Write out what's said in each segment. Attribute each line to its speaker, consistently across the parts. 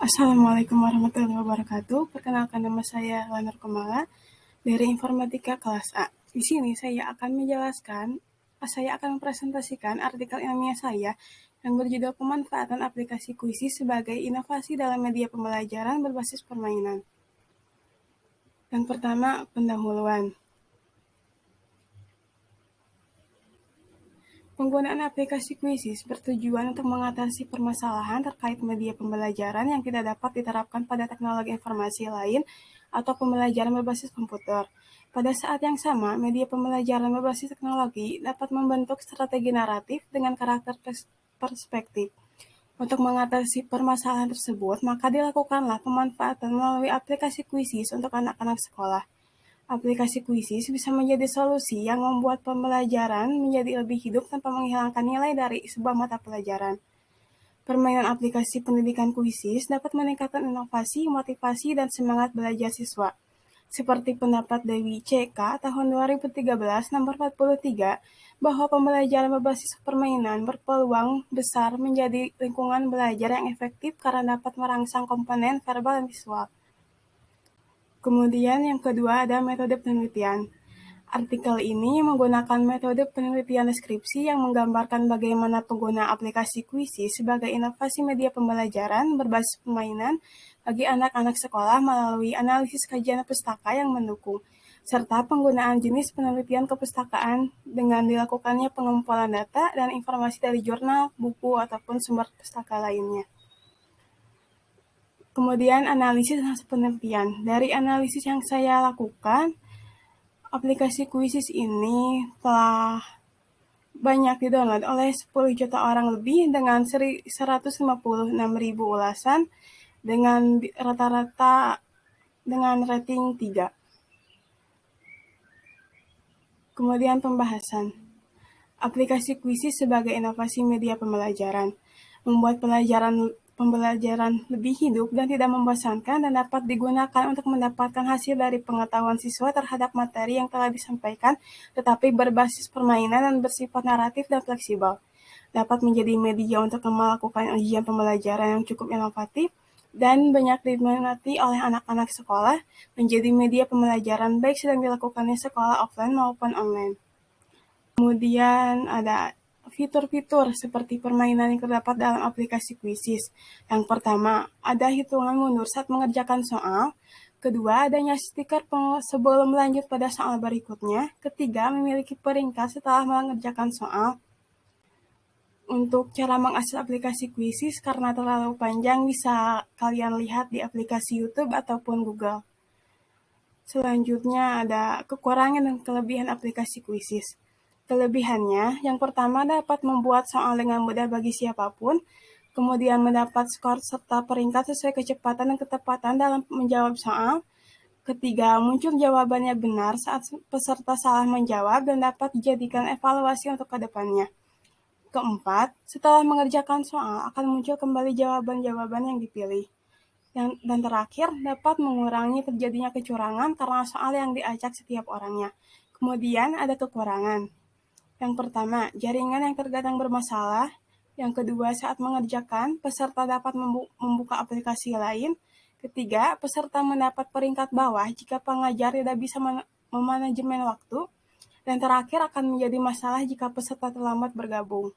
Speaker 1: Assalamualaikum warahmatullahi wabarakatuh. Perkenalkan nama saya Lanur Kumala dari Informatika kelas A. Di sini saya akan mempresentasikan artikel ilmiah saya yang berjudul Pemanfaatan Aplikasi Kuisis sebagai Inovasi dalam Media Pembelajaran Berbasis Permainan. Yang pertama, pendahuluan. Penggunaan aplikasi Kuisis bertujuan untuk mengatasi permasalahan terkait media pembelajaran yang tidak dapat diterapkan pada teknologi informasi lain atau pembelajaran berbasis komputer. Pada saat yang sama, media pembelajaran berbasis teknologi dapat membentuk strategi naratif dengan karakter perspektif. Untuk mengatasi permasalahan tersebut, maka dilakukanlah pemanfaatan melalui aplikasi Kuisis untuk anak-anak sekolah. Aplikasi Kuisis bisa menjadi solusi yang membuat pembelajaran menjadi lebih hidup tanpa menghilangkan nilai dari sebuah mata pelajaran. Permainan aplikasi pendidikan Kuisis dapat meningkatkan inovasi, motivasi, dan semangat belajar siswa. Seperti pendapat Dewi C.K. tahun 2013 nomor 43, bahwa pembelajaran berbasis permainan berpeluang besar menjadi lingkungan belajar yang efektif karena dapat merangsang komponen verbal dan visual. Kemudian yang kedua ada metode penelitian. Artikel ini menggunakan metode penelitian deskripsi yang menggambarkan bagaimana pengguna aplikasi Kuisis sebagai inovasi media pembelajaran berbasis permainan bagi anak-anak sekolah melalui analisis kajian pustaka yang mendukung, serta penggunaan jenis penelitian kepustakaan dengan dilakukannya pengumpulan data dan informasi dari jurnal, buku, ataupun sumber pustaka lainnya. Kemudian analisis hasil penelitian. Dari analisis yang saya lakukan, aplikasi Kuisis ini telah banyak didownload oleh 10 juta orang lebih dengan 156.000 ulasan dengan rata-rata dengan rating 3. Kemudian pembahasan. Aplikasi Kuisis sebagai inovasi media pembelajaran. Membuat pembelajaran lebih hidup dan tidak membosankan dan dapat digunakan untuk mendapatkan hasil dari pengetahuan siswa terhadap materi yang telah disampaikan, tetapi berbasis permainan dan bersifat naratif dan fleksibel. Dapat menjadi media untuk melakukan ujian pembelajaran yang cukup inovatif dan banyak diminati oleh anak-anak sekolah, menjadi media pembelajaran baik sedang dilakukannya sekolah offline maupun online. Kemudian ada fitur-fitur seperti permainan yang terdapat dalam aplikasi Kuisis. Yang pertama, ada hitungan mundur saat mengerjakan soal. Kedua, adanya stiker sebelum lanjut pada soal berikutnya. Ketiga, memiliki peringkat setelah mengerjakan soal. Untuk cara mengakses aplikasi Kuisis karena terlalu panjang bisa kalian lihat di aplikasi YouTube ataupun Google. Selanjutnya ada kekurangan dan kelebihan aplikasi Kuisis. Kelebihannya, yang pertama dapat membuat soal dengan mudah bagi siapapun, kemudian mendapat skor serta peringkat sesuai kecepatan dan ketepatan dalam menjawab soal. Ketiga, muncul jawabannya benar saat peserta salah menjawab dan dapat dijadikan evaluasi untuk kedepannya. Keempat, setelah mengerjakan soal akan muncul kembali jawaban-jawaban yang dipilih. Dan terakhir, dapat mengurangi terjadinya kecurangan karena soal yang diacak setiap orangnya. Kemudian ada kekurangan. Yang pertama, jaringan yang terkadang bermasalah. Yang kedua, saat mengerjakan, peserta dapat membuka aplikasi lain. Ketiga, peserta mendapat peringkat bawah jika pengajar tidak bisa memanajemen waktu. Dan terakhir akan menjadi masalah jika peserta terlambat bergabung.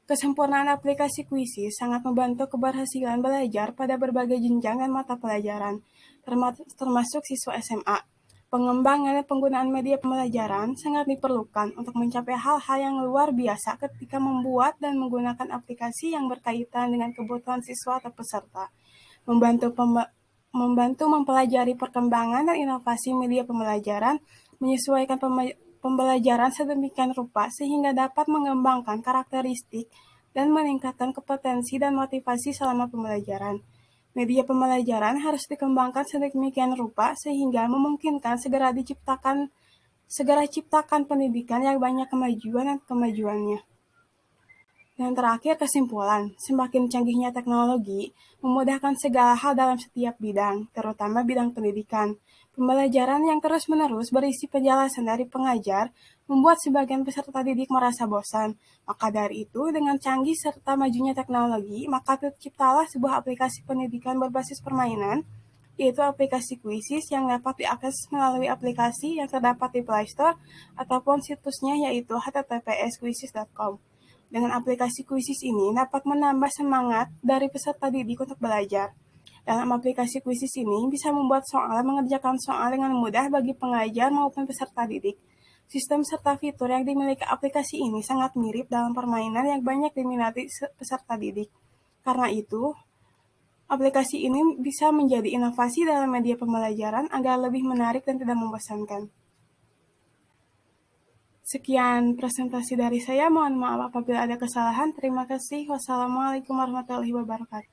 Speaker 1: Kesempurnaan aplikasi Kuisis sangat membantu keberhasilan belajar pada berbagai jenjang dan mata pelajaran, termasuk siswa SMA. Pengembangan dan penggunaan media pembelajaran sangat diperlukan untuk mencapai hal-hal yang luar biasa ketika membuat dan menggunakan aplikasi yang berkaitan dengan kebutuhan siswa atau peserta. Membantu mempelajari perkembangan dan inovasi media pembelajaran, menyesuaikan pembelajaran sedemikian rupa sehingga dapat mengembangkan karakteristik dan meningkatkan kompetensi dan motivasi selama pembelajaran. Media pembelajaran harus dikembangkan sedemikian rupa sehingga memungkinkan segera ciptakan pendidikan yang banyak kemajuan dan kemajuannya. Dan terakhir kesimpulan, semakin canggihnya teknologi memudahkan segala hal dalam setiap bidang, terutama bidang pendidikan. Pembelajaran yang terus-menerus berisi penjelasan dari pengajar membuat sebagian peserta didik merasa bosan. Maka dari itu, dengan canggih serta majunya teknologi, maka terciptalah sebuah aplikasi pendidikan berbasis permainan, yaitu aplikasi Quizzes yang dapat diakses melalui aplikasi yang terdapat di Play Store ataupun situsnya yaitu https://quizzes.com. Dengan aplikasi Quizzes ini dapat menambah semangat dari peserta didik untuk belajar. Dalam aplikasi Quizzes ini bisa membuat soal mengerjakan soal dengan mudah bagi pengajar maupun peserta didik. Sistem serta fitur yang dimiliki aplikasi ini sangat mirip dalam permainan yang banyak diminati peserta didik. Karena itu, aplikasi ini bisa menjadi inovasi dalam media pembelajaran agar lebih menarik dan tidak membosankan. Sekian presentasi dari saya, mohon maaf apabila ada kesalahan. Terima kasih. Wassalamualaikum warahmatullahi wabarakatuh.